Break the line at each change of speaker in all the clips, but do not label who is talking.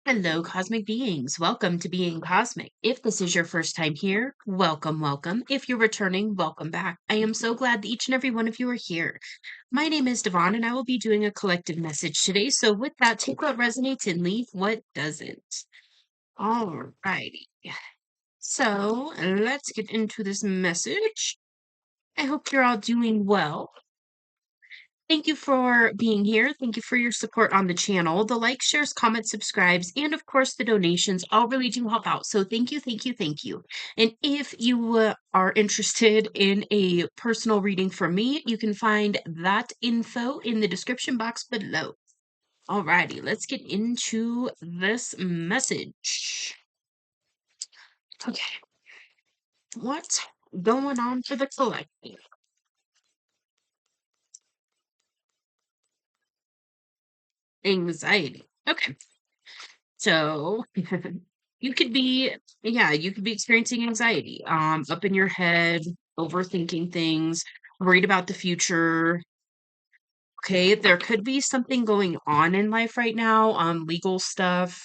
Hello, cosmic beings. Welcome to Being Cosmic. If this is your first time here, welcome, welcome. If you're returning, welcome back. I am so glad that each and every one of you are here. My name is Devon, and I will be doing a collective message today. So, with that, take what resonates and leave what doesn't. All righty. So, let's get into this message. I hope you're all doing well. Thank you for being here. Thank you for your support on the channel. The likes, shares, comments, subscribes, and of course the donations all really do help out. So thank you, thank you, thank you. And if you are interested in a personal reading from me, you can find that info in the description box below. Alrighty, let's get into this message. Okay, what's going on for the collective? Anxiety. Okay. So you could be, yeah, you could be experiencing anxiety, up in your head, overthinking things, worried about the future. Okay, there could be something going on in life right now, legal stuff,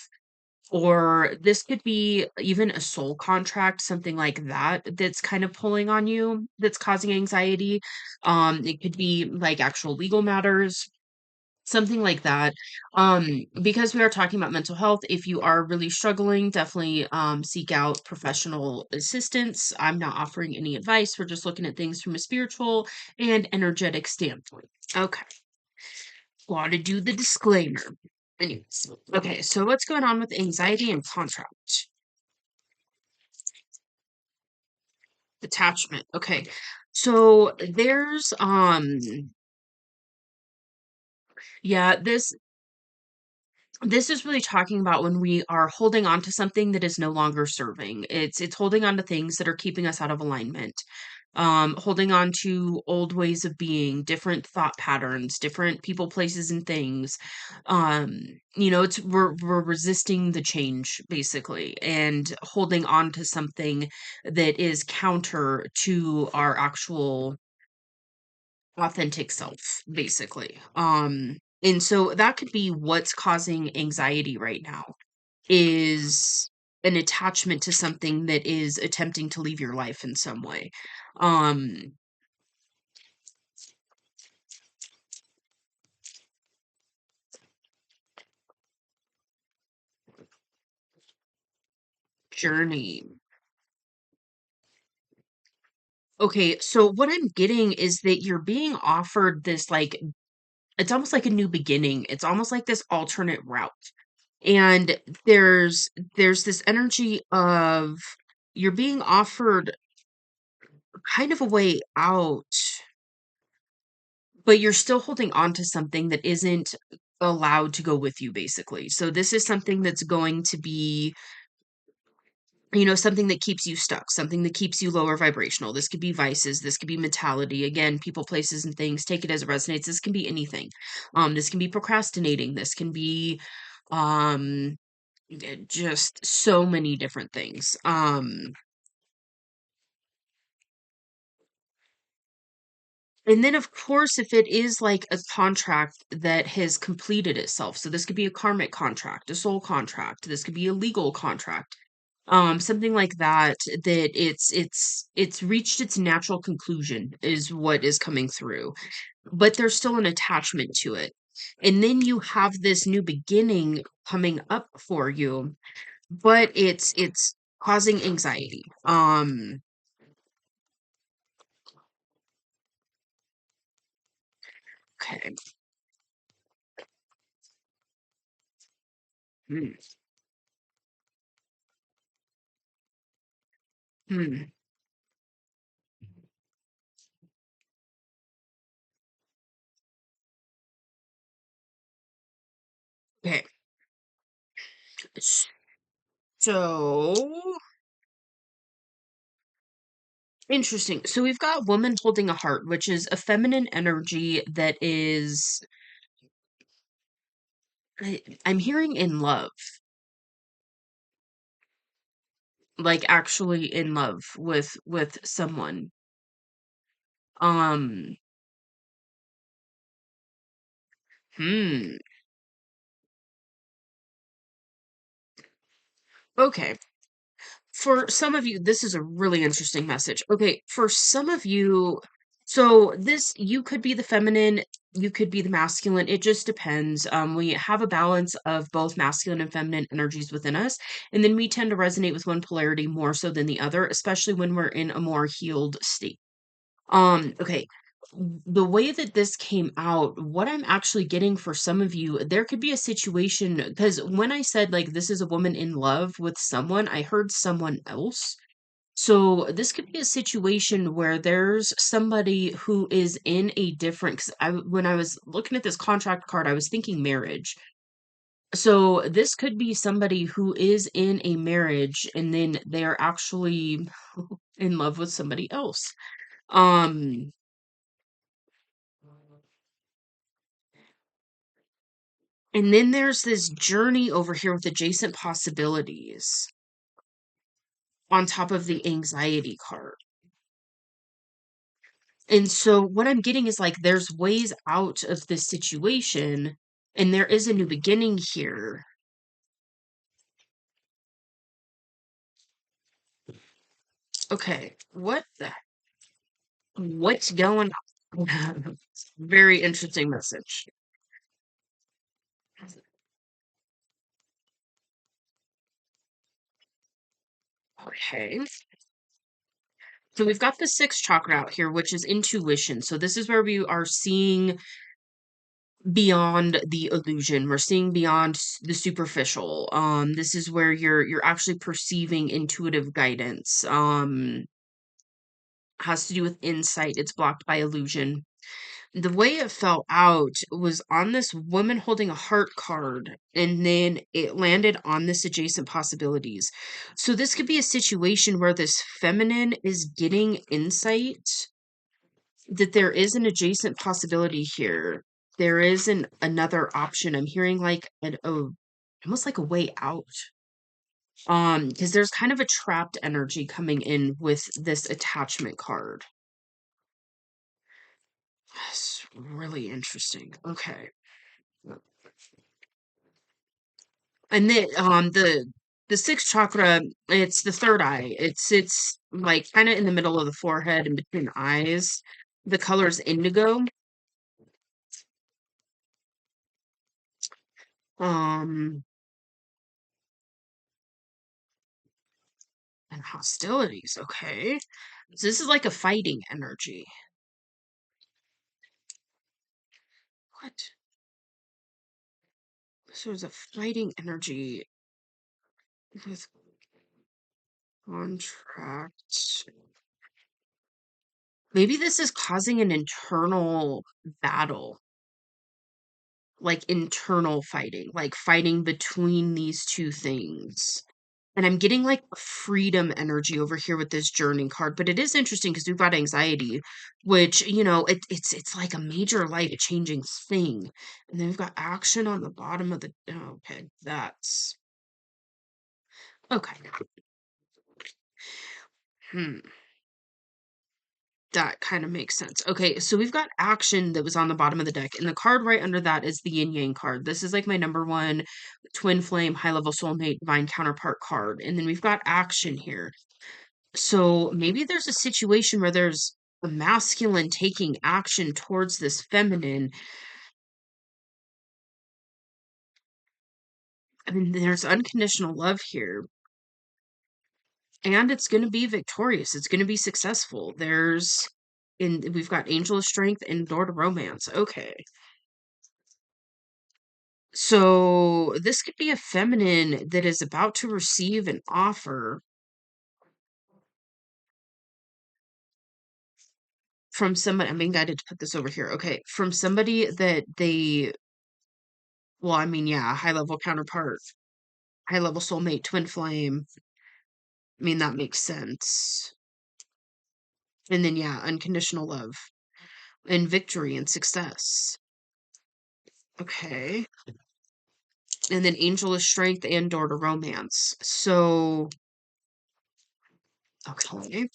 or this could be even a soul contract, something like that, that's kind of pulling on you, that's causing anxiety. It could be like actual legal matters. Something like that. Because we are talking about mental health, if you are really struggling, definitely seek out professional assistance. I'm not offering any advice. We're just looking at things from a spiritual and energetic standpoint. Okay. Gotta do the disclaimer. Anyways, okay, so what's going on with anxiety and contract? Attachment. Okay. So there's yeah, this is really talking about when we are holding on to something that is no longer serving. It's holding on to things that are keeping us out of alignment. Holding on to old ways of being, different thought patterns, different people, places, and things. It's we're resisting the change basically and holding on to something that is counter to our actual authentic self, basically. And so that could be what's causing anxiety right now is an attachment to something that is attempting to leave your life in some way. Um, journey. Okay, so what I'm getting is that you're being offered this like it's almost like a new beginning. It's almost like this alternate route. And there's this energy of you're being offered kind of a way out, but you're still holding on to something that isn't allowed to go with you, basically. So this is something that's going to be, something that keeps you stuck, something that keeps you lower vibrational. This could be vices, this could be mentality. Again, people, places, and things. Take it as it resonates. This can be anything. This can be procrastinating. This can be um just so many different things. And then, of course, if it is like a contract that has completed itself, so this could be a karmic contract, a soul contract, this could be a legal contract, something like that, that it's reached its natural conclusion is what is coming through, but there's still an attachment to it. And then you have this new beginning coming up for you, but it's causing anxiety. Okay. Hmm. Hmm. Okay. So interesting. So we've got woman holding a heart, which is a feminine energy that is I'm hearing in love, like actually in love with someone. Um, hmm. Okay. For some of you, this is a really interesting message. Okay, for some of you, so this you could be the feminine, you could be the masculine. It just depends. We have a balance of both masculine and feminine energies within us, and then we tend to resonate with one polarity more so than the other, especially when we're in a more healed state. Okay. The way that this came out, what I'm actually getting for some of you, there could be a situation because when I said like this is a woman in love with someone, I heard someone else. So this could be a situation where there's somebody who is in a different, because when I was looking at this contract card, I was thinking marriage. So this could be somebody who is in a marriage and then they're actually in love with somebody else. Um, And then there's this journey over here with adjacent possibilities on top of the anxiety card. And so what I'm getting is like there's ways out of this situation and there is a new beginning here. Okay, what's going on? Very interesting message. Okay. So we've got the sixth chakra out here, which is intuition. So this is where we are seeing beyond the illusion. We're seeing beyond the superficial. This is where you're actually perceiving intuitive guidance. Has to do with insight. It's blocked by illusion. The way it fell out was on this woman holding a heart card, and then it landed on this adjacent possibilities. So this could be a situation where this feminine is getting insight that there is an adjacent possibility here. There is another option. I'm hearing like almost like a way out. Because there's kind of a trapped energy coming in with this attachment card. That's really interesting. Okay. And then the sixth chakra, it's the third eye. It's like kind of in the middle of the forehead and between the eyes. The color is indigo. Um and hostilities. Okay. So this is like a fighting energy. What? So there's a fighting energy with contract. Maybe this is causing an internal battle, like internal fighting, like fighting between these two things. And I'm getting like freedom energy over here with this journey card, but it is interesting because we've got anxiety, which it's like a major life changing thing. And then we've got action on the bottom of the. Oh, okay, that's okay. Hmm. That kind of makes sense. Okay, so we've got action that was on the bottom of the deck, and the card right under that is the yin yang card. This is like my number one twin flame, high level soulmate, divine counterpart card. And then we've got action here. So maybe there's a situation where there's a masculine taking action towards this feminine. I mean, there's unconditional love here, and it's going to be victorious. It's going to be successful. We've got angel of strength and door to romance. Okay. So this could be a feminine that is about to receive an offer from somebody. I'm being guided to put this over here. Okay, from somebody that well, I mean, yeah, high level counterpart, high level soulmate, twin flame. I mean, that makes sense. And then, yeah, unconditional love and victory and success. Okay. And then angel of strength and door to romance. So, okay.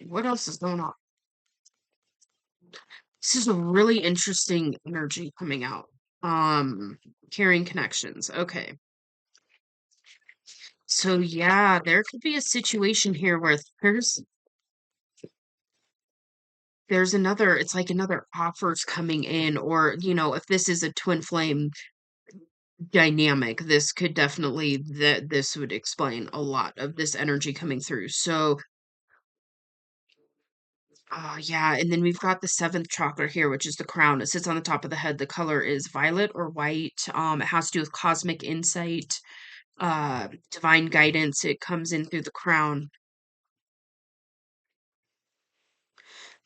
What else is going on? This is a really interesting energy coming out. Carrying connections. Okay. So yeah, there could be a situation here where there's another, it's like another offers coming in, or if this is a twin flame dynamic, this could definitely, that this would explain a lot of this energy coming through. So yeah, and then we've got the seventh chakra here, which is the crown. It sits on the top of the head. The color is violet or white. It has to do with cosmic insight, divine guidance. It comes in through the crown.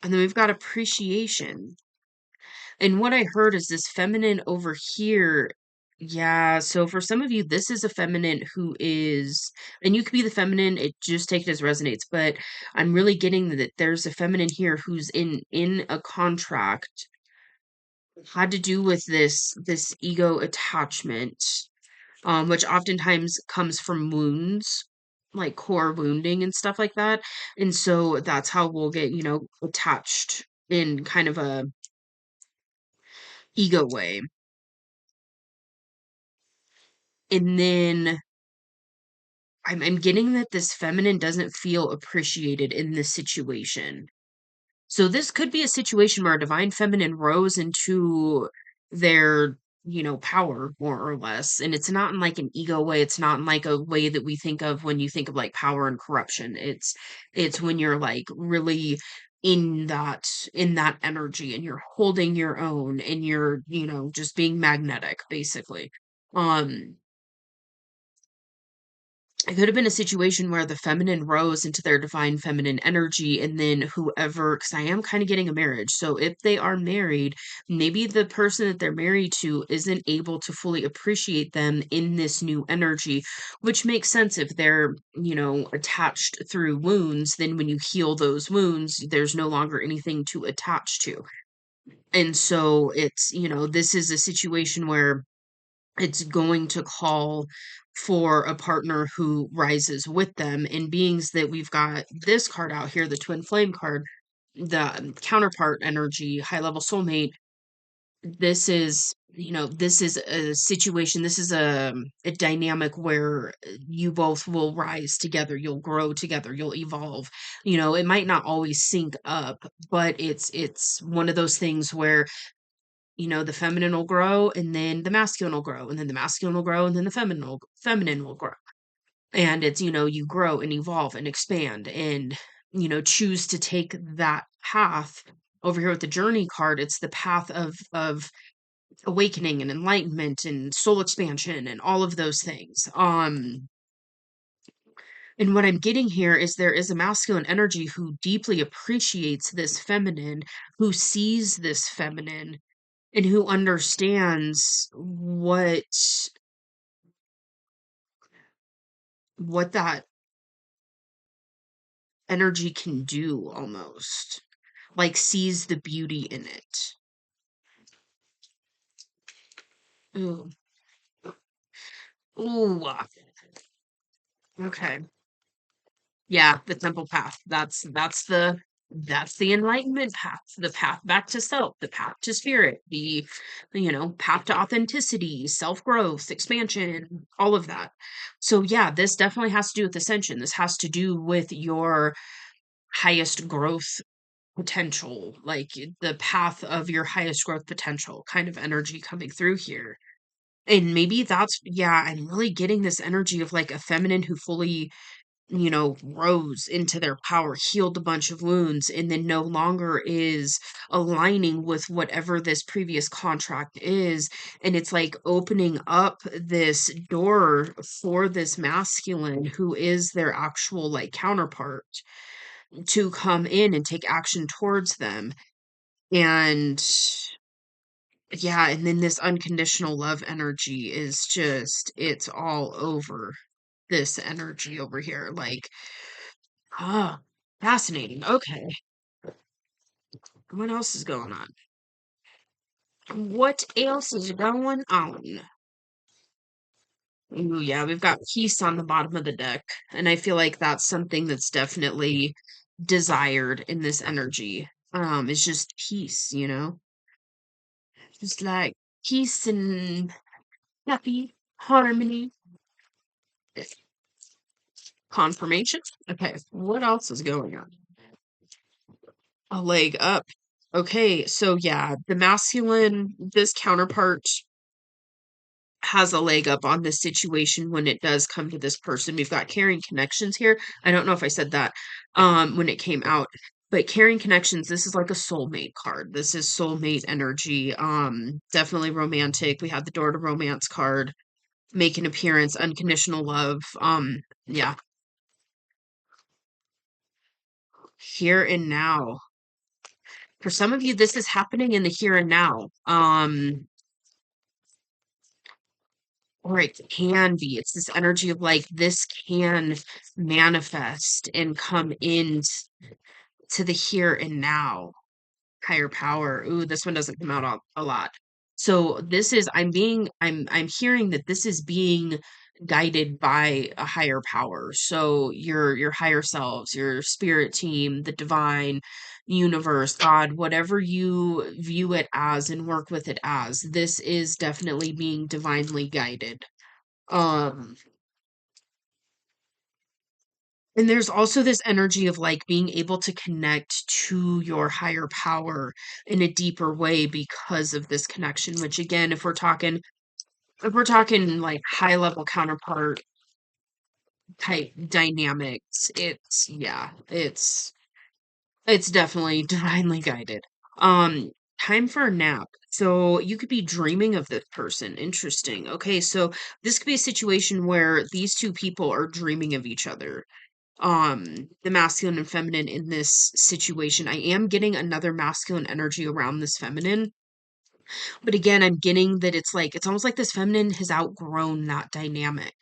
And then we've got appreciation. And what I heard is this feminine over here. Yeah, so for some of you, this is a feminine who is, and you could be the feminine, it just take it as resonates, but I'm really getting that there's a feminine here who's in a contract, had to do with this ego attachment, which oftentimes comes from wounds, like core wounding and stuff like that. And so that's how we'll get, attached in kind of a ego way. And then I'm getting that this feminine doesn't feel appreciated in this situation. So this could be a situation where a divine feminine rose into their, power more or less. And it's not in like an ego way. It's not in like a way that we think of when you think of like power and corruption. It's when you're like really in that energy and you're holding your own and you're, just being magnetic basically. Um it could have been a situation where the feminine rose into their divine feminine energy, and then whoever, because I am kind of getting a marriage. So if they are married, maybe the person that they're married to isn't able to fully appreciate them in this new energy, which makes sense if they're, attached through wounds. Then when you heal those wounds, there's no longer anything to attach to. And so it's, this is a situation where it's going to call for a partner who rises with them. And beings that we've got this card out here, the twin flame card, the counterpart energy, high level soulmate, this is a situation, this is a dynamic where you both will rise together, you'll grow together, you'll evolve. It might not always sync up, but it's one of those things where the feminine will grow and then the masculine will grow and then the masculine will grow and then the feminine will grow. And it's, you grow and evolve and expand and, choose to take that path. Over here with the journey card, it's the path of awakening and enlightenment and soul expansion and all of those things. And what I'm getting here is there is a masculine energy who deeply appreciates this feminine, who sees this feminine, and who understands what that energy can do almost. Like sees the beauty in it. Ooh. Ooh. Okay. Yeah, the temple path. That's the enlightenment path, the path back to self, the path to spirit, the path to authenticity, self-growth, expansion, all of that. So yeah, this definitely has to do with ascension. This has to do with your highest growth potential, like the path of your highest growth potential kind of energy coming through here. And maybe that's, yeah, I'm really getting this energy of like a feminine who fully, rose into their power, healed a bunch of wounds, and then no longer is aligning with whatever this previous contract is. And it's like opening up this door for this masculine who is their actual like counterpart to come in and take action towards them. And yeah, and then this unconditional love energy is just, it's all over this energy over here. Like, ah, fascinating. Okay. What else is going on? What else is going on? Ooh, yeah, we've got peace on the bottom of the deck. And I feel like that's something that's definitely desired in this energy. It's just peace. Just like peace and happy harmony. Confirmation. Okay, what else is going on? A leg up. Okay, so yeah, the masculine, this counterpart has a leg up on this situation when it does come to this person. We've got carrying connections here. I don't know if I said that when it came out, but carrying connections, this is like a soulmate card. This is soulmate energy. Definitely romantic. We had the door to romance card, make an appearance, unconditional love. Yeah, here and now. For some of you, this is happening in the here and now. Or it can be. It's this energy of like this can manifest and come in to the here and now. Higher power. Ooh, this one doesn't come out a lot. So this is I'm hearing that this is being guided by a higher power. So your higher selves, your spirit team, the divine universe, God, whatever you view it as and work with it as, this is definitely being divinely guided. Um And there's also this energy of like being able to connect to your higher power in a deeper way because of this connection, which again, if we're talking like high level counterpart type dynamics, it's definitely divinely guided. Um, time for a nap. So you could be dreaming of this person. Interesting. Okay, so this could be a situation where these two people are dreaming of each other, the masculine and feminine in this situation. I am getting another masculine energy around this feminine, but again, I'm getting that it's like it's almost like this feminine has outgrown that dynamic.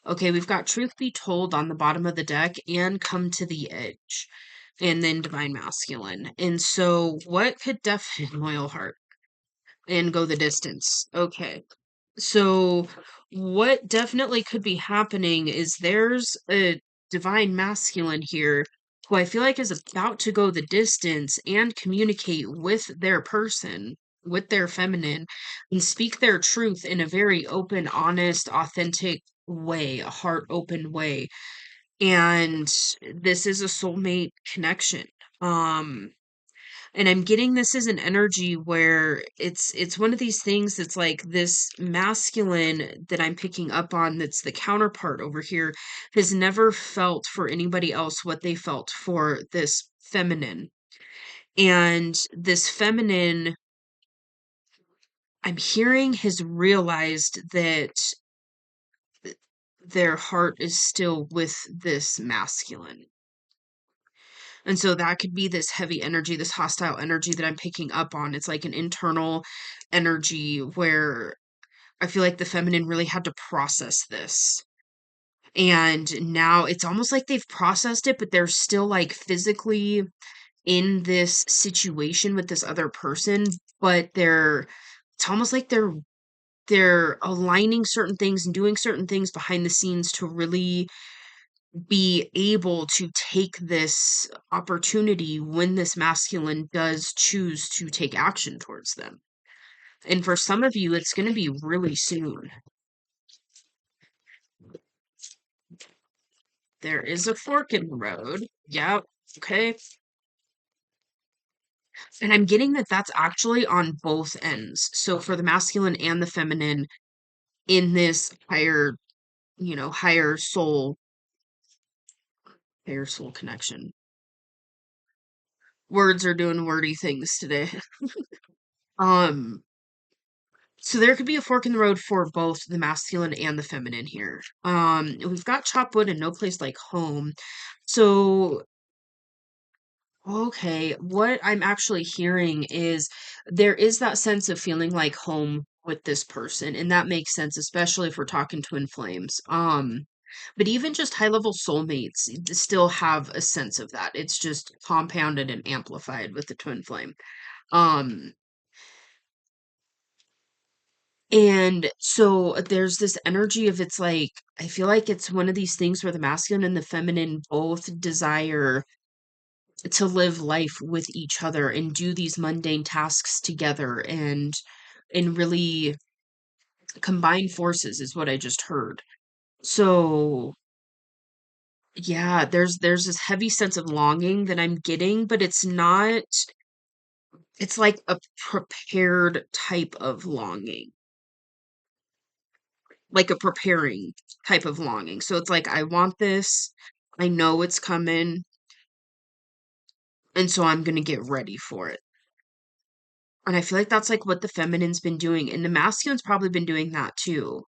Okay, we've got truth be told on the bottom of the deck and come to the edge, and then divine masculine. And so what could definitely loyal heart and go the distance. Okay. So, what definitely could be happening is there's a divine masculine here who I feel like is about to go the distance and communicate with their person, with their feminine, and speak their truth in a very open, honest, authentic way, a heart open way. And this is a soulmate connection. Um, and I'm getting this as an energy where it's one of these things that's like this masculine that I'm picking up on that's the counterpart over here has never felt for anybody else what they felt for this feminine. And this feminine, I'm hearing, has realized that their heart is still with this masculine. And so that could be this heavy energy, this hostile energy that I'm picking up on. It's like an internal energy where I feel like the feminine really had to process this. And now it's almost like they've processed it, but they're still like physically in this situation with this other person, but it's almost like they're aligning certain things and doing certain things behind the scenes to really be able to take this opportunity when this masculine does choose to take action towards them. And for some of you, it's going to be really soon. There is a fork in the road. Yep. Okay. And I'm getting that that's actually on both ends. So for the masculine and the feminine in this higher soul connection. Words are doing wordy things today. Um, So there could be a fork in the road for both the masculine and the feminine here. We've got chop wood and no place like home. So, okay, what I'm actually hearing is there is that sense of feeling like home with this person, and that makes sense, especially if we're talking twin flames. But even just high level soulmates still have a sense of that. It's just compounded and amplified with the twin flame. Um, And so there's this energy of it's like, I feel like it's one of these things where the masculine and the feminine both desire to live life with each other and do these mundane tasks together and really combine forces is what I just heard. So Yeah, there's this heavy sense of longing that I'm getting, but it's not it's like a prepared type of longing, like a preparing type of longing. So it's like, I want this, I know it's coming, and so I'm gonna get ready for it. And I feel like that's like what the feminine's been doing, and the masculine's probably been doing that too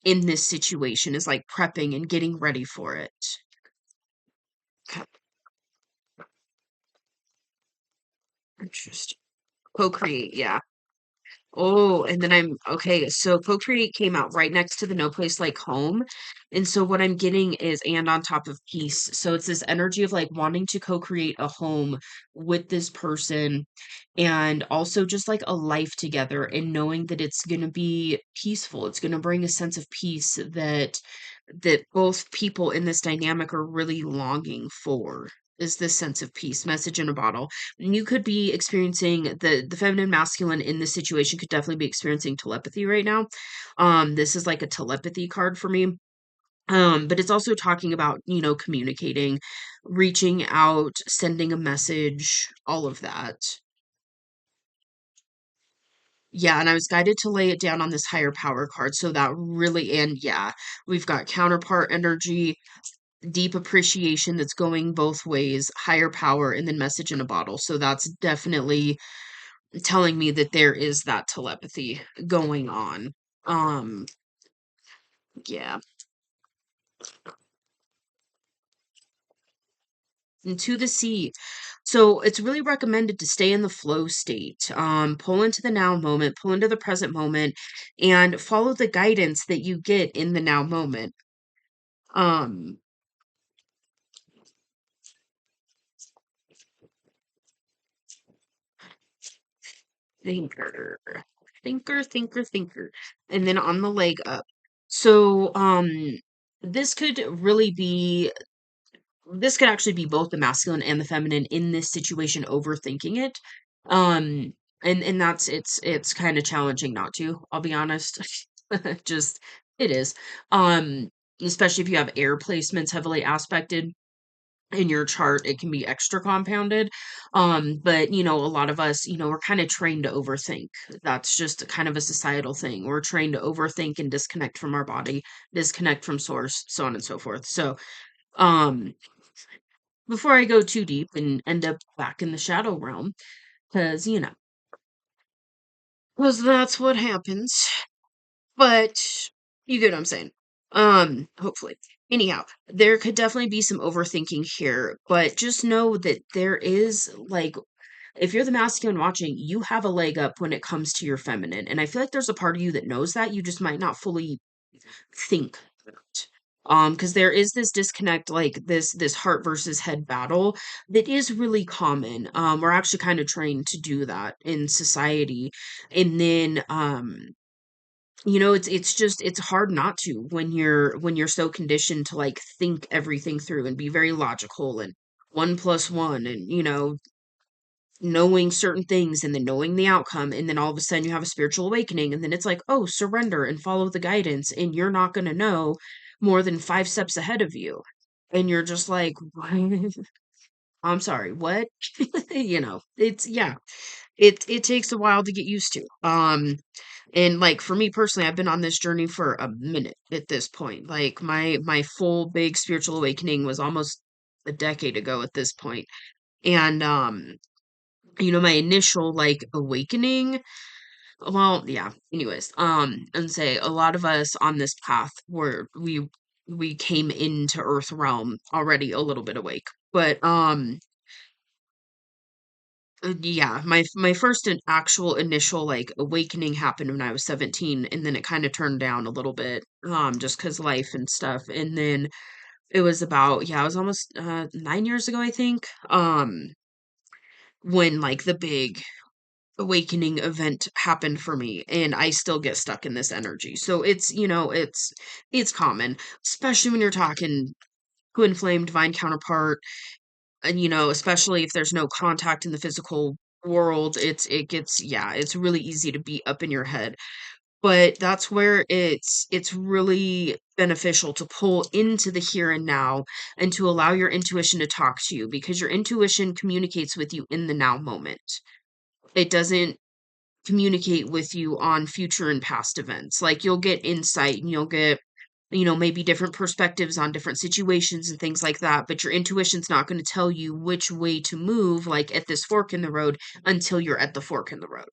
in this situation, is like prepping and getting ready for it. Okay, interesting. Co-create, yeah. Oh, and then I'm okay, so co-create came out right next to the no place like home. And so what I'm getting is and on top of peace. So it's this energy of like wanting to co-create a home with this person and also just like a life together and knowing that it's going to be peaceful. It's going to bring a sense of peace that both people in this dynamic are really longing for. Is this sense of peace, message in a bottle. You could be experiencing the feminine masculine in this situation could definitely be experiencing telepathy right now. This is like a telepathy card for me. But it's also talking about, communicating, reaching out, sending a message, all of that. Yeah, and I was guided to lay it down on this higher power card. So that really, and yeah, we've got counterpart energy, deep appreciation that's going both ways, higher power, and then message in a bottle. So that's definitely telling me that there is that telepathy going on. Um, yeah. Into the sea. So it's really recommended to stay in the flow state. Pull into the now moment, pull into the present moment, and follow the guidance that you get in the now moment. Um, thinker, thinker. And then on the leg up. So, this could really be this could actually be both the masculine and the feminine in this situation overthinking it. Um, and that's it's kind of challenging not to, I'll be honest. Just it is. Especially if you have air placements heavily aspected in your chart, it can be extra compounded. But a lot of us, we're kind of trained to overthink. That's just kind of a societal thing. We're trained to overthink and disconnect from our body, disconnect from source, so on and so forth. So, um before I go too deep and end up back in the shadow realm, because, because that's what happens. But you get what I'm saying. Hopefully. Anyhow, there could definitely be some overthinking here, but just know that there is like if you're the masculine watching, you have a leg up when it comes to your feminine. And I feel like there's a part of you that knows that. You just might not fully think that. Because there is this disconnect, like this heart versus head battle that is really common. We're actually kind of trained to do that in society. And then it's just it's hard not to when you're so conditioned to like think everything through and be very logical and one plus one and knowing certain things and then knowing the outcome and then all of a sudden you have a spiritual awakening and then it's like, oh, surrender and follow the guidance and you're not going to know more than 5 steps ahead of you and you're just like, I'm sorry, what? It's yeah, it takes a while to get used to. And like for me personally, I've been on this journey for a minute at this point. Like my full big spiritual awakening was almost a decade ago at this point. And my initial like awakening, well, yeah, anyways, and say a lot of us on this path were we came into earth realm already a little bit awake. But yeah, my first actual initial like awakening happened when I was 17 and then it kind of turned down a little bit just cuz life and stuff. And then it was about yeah, it was almost 9 years ago I think. When like the big awakening event happened for me and I still get stuck in this energy. So it's common, especially when you're talking twin flame divine counterpart and especially if there's no contact in the physical world, it gets yeah, it's really easy to be up in your head. But that's where it's really beneficial to pull into the here and now and to allow your intuition to talk to you because your intuition communicates with you in the now moment. It doesn't communicate with you on future and past events. Like you'll get insight and you'll get, maybe different perspectives on different situations and things like that, but your intuition's not going to tell you which way to move, like at this fork in the road, until you're at the fork in the road.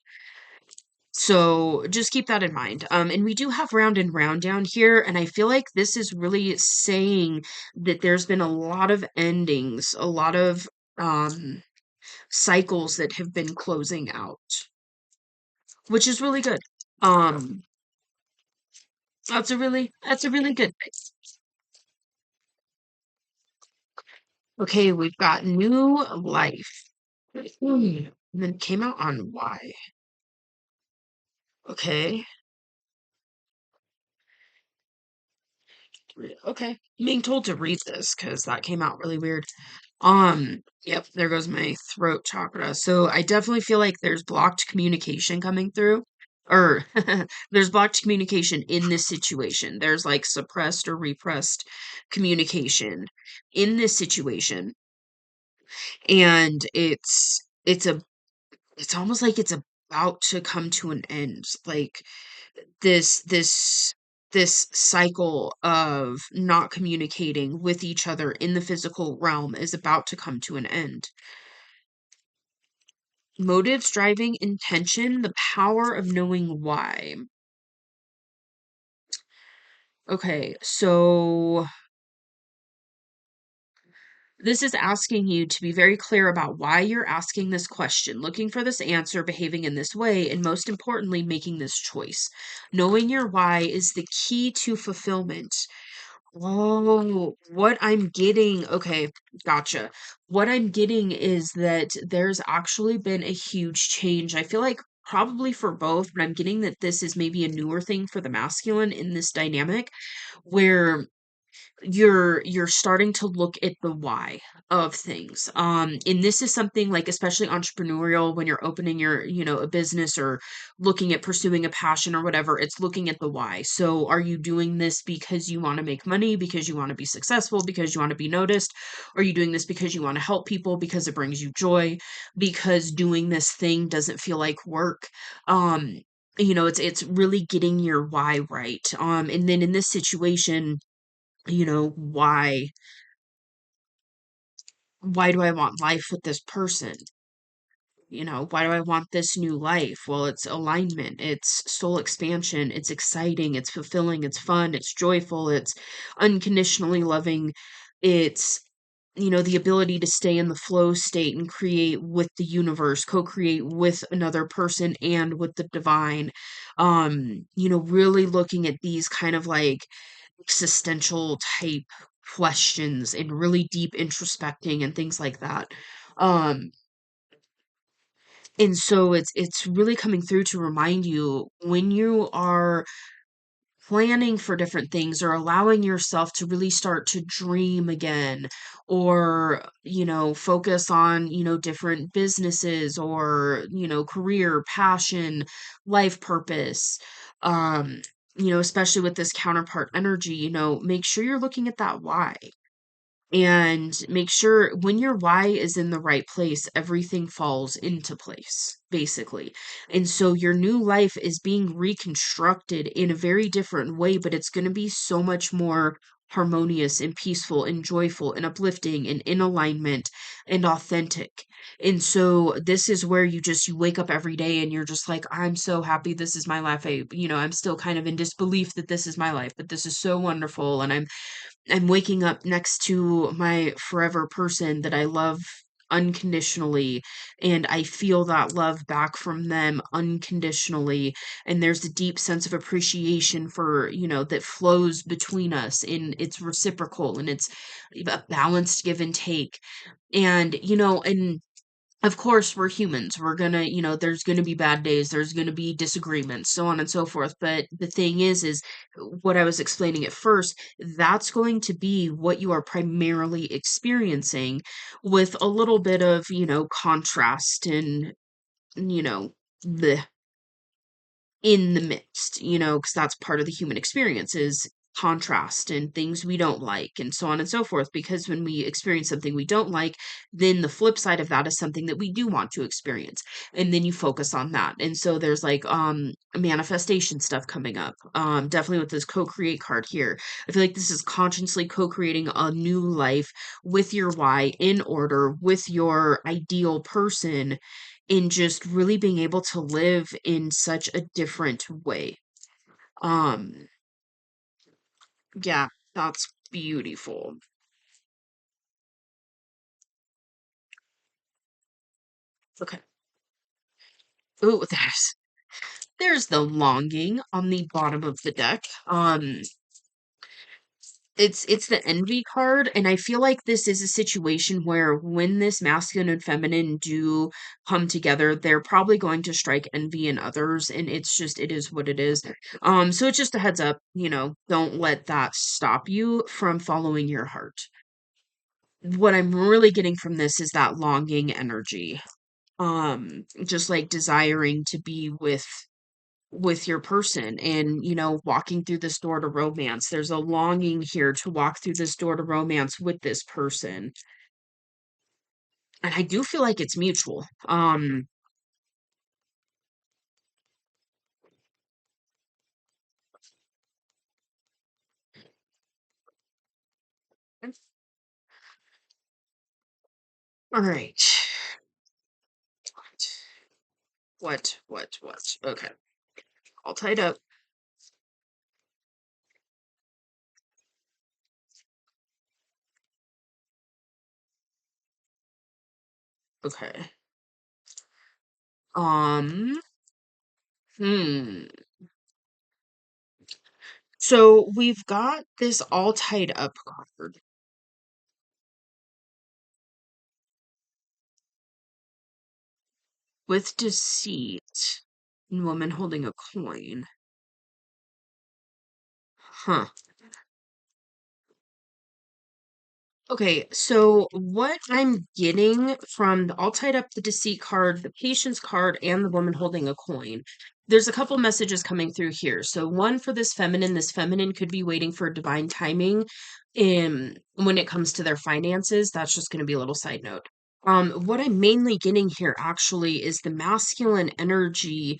So just keep that in mind. And we do have round and round down here, and I feel like this is really saying that there's been a lot of endings, a lot of cycles that have been closing out, which is really good. Um, that's a really good thing. Okay, we've got new life. And then it came out on why. Okay. Okay. I'm being told to read this because that came out really weird. Yep, there goes my throat chakra. So I definitely feel like there's blocked communication coming through. Or there's blocked communication in this situation. There's like suppressed or repressed communication in this situation. And it's almost like it's about to come to an end. Like this cycle of not communicating with each other in the physical realm is about to come to an end. Motives, driving, intention, the power of knowing why. Okay, so this is asking you to be very clear about why you're asking this question, looking for this answer, behaving in this way, and most importantly, making this choice. Knowing your why is the key to fulfillment. Oh, what I'm getting, okay, gotcha. What I'm getting is that there's actually been a huge change. I feel like probably for both, but I'm getting that this is maybe a newer thing for the masculine in this dynamic where you're starting to look at the why of things. And this is something like especially entrepreneurial when you're opening your, a business or looking at pursuing a passion or whatever, it's looking at the why. So are you doing this because you want to make money, because you want to be successful, because you want to be noticed? Are you doing this because you want to help people, because it brings you joy, because doing this thing doesn't feel like work? Um, it's really getting your why right. And then in this situation, why do I want life with this person? Why do I want this new life? Well, it's alignment, it's soul expansion, it's exciting, it's fulfilling, it's fun, it's joyful, it's unconditionally loving, it's the ability to stay in the flow state and create with the universe, co-create with another person and with the divine. Really looking at these kind of like existential type questions and really deep introspecting and things like that. Um, and so it's really coming through to remind you when you are planning for different things or allowing yourself to really start to dream again or focus on different businesses or career passion life purpose especially with this counterpart energy make sure you're looking at that why and make sure when your why is in the right place, everything falls into place, basically. And so your new life is being reconstructed in a very different way, but it's going to be so much more harmonious and peaceful and joyful and uplifting and in alignment and authentic. And so this is where you wake up every day and you're just like, I'm so happy this is my life. I'm still kind of in disbelief that this is my life, but this is so wonderful. And I'm waking up next to my forever person that I love unconditionally, and I feel that love back from them unconditionally. And there's a deep sense of appreciation for, that flows between us, and it's reciprocal and it's a balanced give and take. And, and of course we're humans, we're gonna there's gonna be bad days, there's gonna be disagreements, so on and so forth, but the thing is what I was explaining at first, that's going to be what you are primarily experiencing with a little bit of contrast and you know the in the midst, because that's part of the human experience is contrast and things we don't like and so on and so forth. Because when we experience something we don't like, then the flip side of that is something that we do want to experience. And then you focus on that. And so there's like manifestation stuff coming up. Definitely with this co-create card here. I feel like this is consciously co-creating a new life with your why in order, with your ideal person, in just really being able to live in such a different way. Um, yeah, that's beautiful. Okay. Oh, there's the longing on the bottom of the deck. It's the envy card, and I feel like this is a situation where when this masculine and feminine do come together, they're probably going to strike envy in others, and it is what it is. So it's just a heads up, don't let that stop you from following your heart. What I'm really getting from this is that longing energy. Just like desiring to be with your person and walking through this door to romance. There's a longing here to walk through this door to romance with this person, and I do feel like it's mutual. All right. What? Okay, all tied up. Okay. um hmm so we've got this all tied up card with deceit and woman holding a coin. Huh. Okay, so what I'm getting from the all tied up, the deceit card, the patience card, and the woman holding a coin, there's a couple messages coming through here. So one for this feminine could be waiting for divine timing in when it comes to their finances. That's just going to be a little side note. What I'm mainly getting here actually is the masculine energy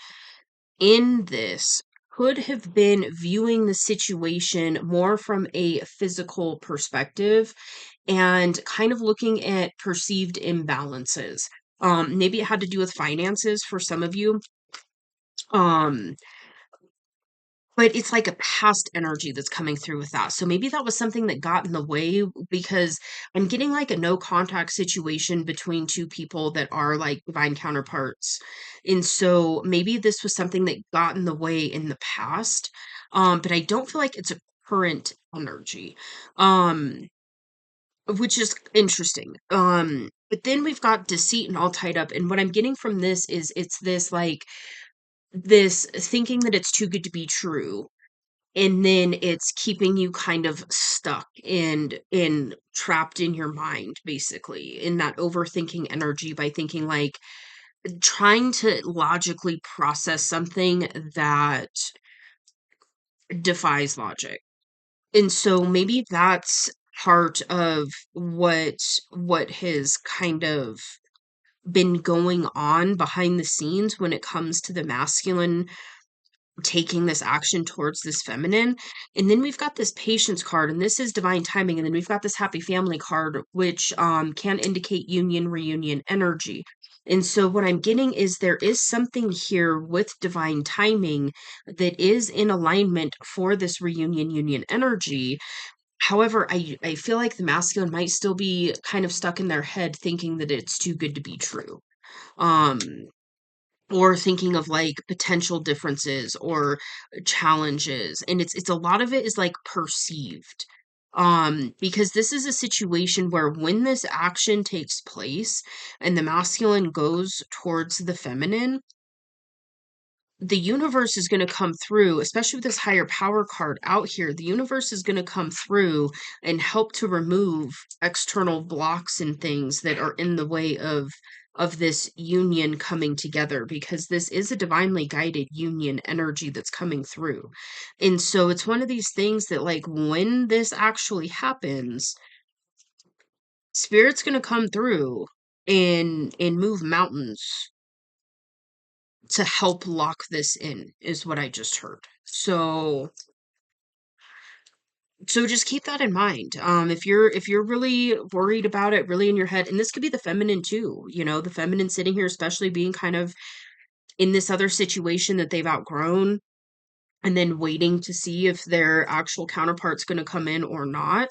in this could have been viewing the situation more from a physical perspective and kind of looking at perceived imbalances. Maybe it had to do with finances for some of you. Um, but it's like a past energy that's coming through with that. So maybe that was something that got in the way because I'm getting like a no contact situation between two people that are like divine counterparts. And so maybe this was something that got in the way in the past. But I don't feel like it's a current energy. Um, which is interesting. But then we've got deceit and all tied up. And what I'm getting from this is it's this like this thinking that it's too good to be true, and then it's keeping you kind of stuck and trapped in your mind, basically in that overthinking energy by thinking like trying to logically process something that defies logic. And so maybe that's part of what has kind of been going on behind the scenes when it comes to the masculine taking this action towards this feminine. And then we've got this patience card, and this is divine timing. And then we've got this happy family card, which can indicate union, reunion energy. And so what I'm getting is there is something here with divine timing that is in alignment for this reunion union energy. However, I feel like the masculine might still be kind of stuck in their head thinking that it's too good to be true. Um or thinking of like potential differences or challenges, and it's a lot of it is like perceived, because this is a situation where when this action takes place and the masculine goes towards the feminine, the universe is going to come through, especially with this higher power card out here. The universe is going to come through and help to remove external blocks and things that are in the way of of this union coming together, because this is a divinely guided union energy that's coming through. And so it's one of these things that, like, when this actually happens, spirit's going to come through and move mountains to help lock this in, is what I just heard. So just keep that in mind. If you're really worried about it, really in your head, and this could be the feminine too, the feminine sitting here, especially being kind of in this other situation that they've outgrown, and then waiting to see if their actual counterpart's going to come in or not.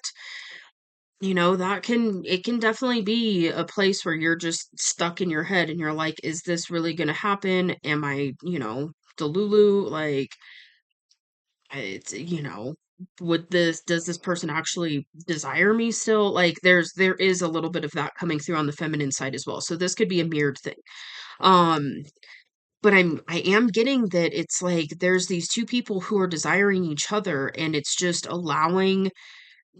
It can definitely be a place where you're just stuck in your head and you're like, is this really going to happen? Am I, Delulu? Like, it's, does this person actually desire me still? Like, there is a little bit of that coming through on the feminine side as well. So this could be a mirrored thing. Um, but I am getting that it's like there's these two people who are desiring each other, and it's just allowing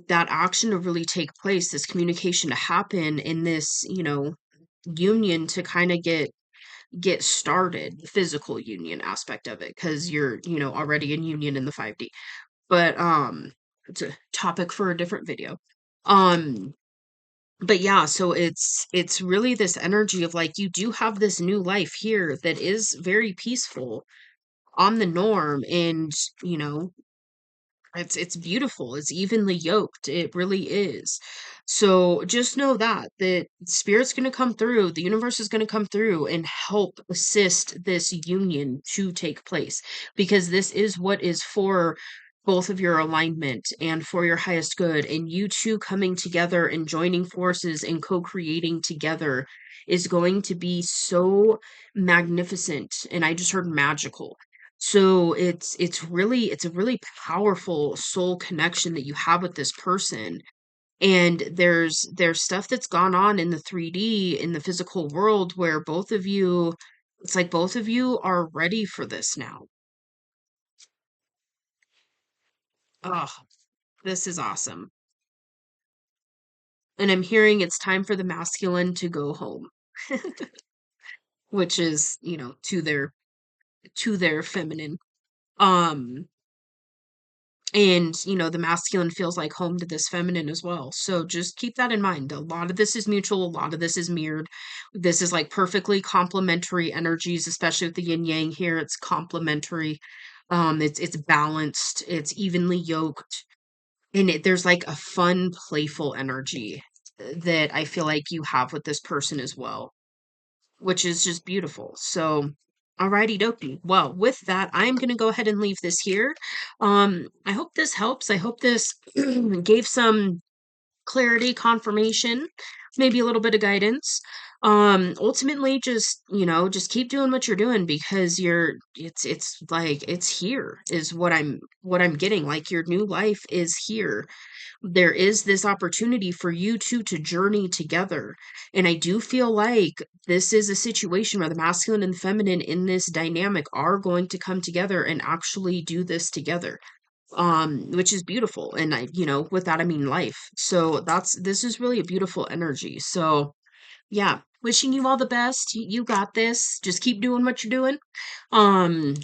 that action to really take place, this communication to happen, in this, union to kind of get started, the physical union aspect of it, because you're, already in union in the 5D. But it's a topic for a different video. Um but yeah, so it's really this energy of, like, you do have this new life here that is very peaceful on the norm, and you know it's beautiful. It's evenly yoked. It really is. So just know that spirit's going to come through, the universe is going to come through and help assist this union to take place, because this is what is for both of your alignment and for your highest good, and you two coming together and joining forces and co-creating together is going to be so magnificent, and I just heard magical. So it's a really powerful soul connection that you have with this person. And there's stuff that's gone on in the 3D, in the physical world, where both of you, it's like both of you are ready for this now. Oh, this is awesome. And I'm hearing it's time for the masculine to go home, which is, to their feminine. Um And, the masculine feels like home to this feminine as well. So just keep that in mind. A lot of this is mutual, a lot of this is mirrored. This is like perfectly complementary energies, especially with the yin yang here. It's complementary. It's balanced, it's evenly yoked, and there's like a fun, playful energy that I feel like you have with this person as well, which is just beautiful. So, alrighty dokie. Well, with that, I'm gonna go ahead and leave this here. I hope this helps. I hope this gave some clarity, confirmation, maybe a little bit of guidance. Ultimately, just keep doing what you're doing, because it's like it's here is what I'm getting. Like, your new life is here. There is this opportunity for you two to journey together. And I do feel like this is a situation where the masculine and the feminine in this dynamic are going to come together and actually do this together. Which is beautiful. And with that I mean life. So this is really a beautiful energy. So yeah, wishing you all the best. You got this. Just keep doing what you're doing. Um,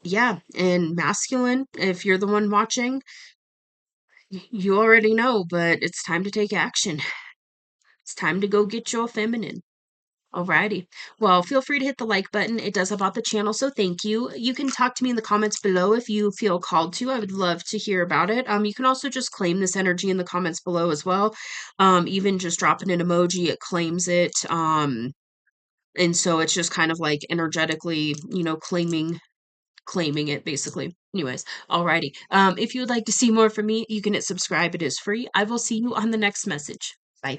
yeah, and masculine, if you're the one watching, you already know, but it's time to take action. It's time to go get your feminine. Alrighty. Well, feel free to hit the like button. It does help out the channel, so thank you. You can talk to me in the comments below if you feel called to. I would love to hear about it. You can also just claim this energy in the comments below as well. Even just dropping an emoji, it claims it. And so it's just kind of like energetically, claiming it basically. Anyways, alrighty. If you would like to see more from me, you can hit subscribe. It is free. I will see you on the next message. Bye.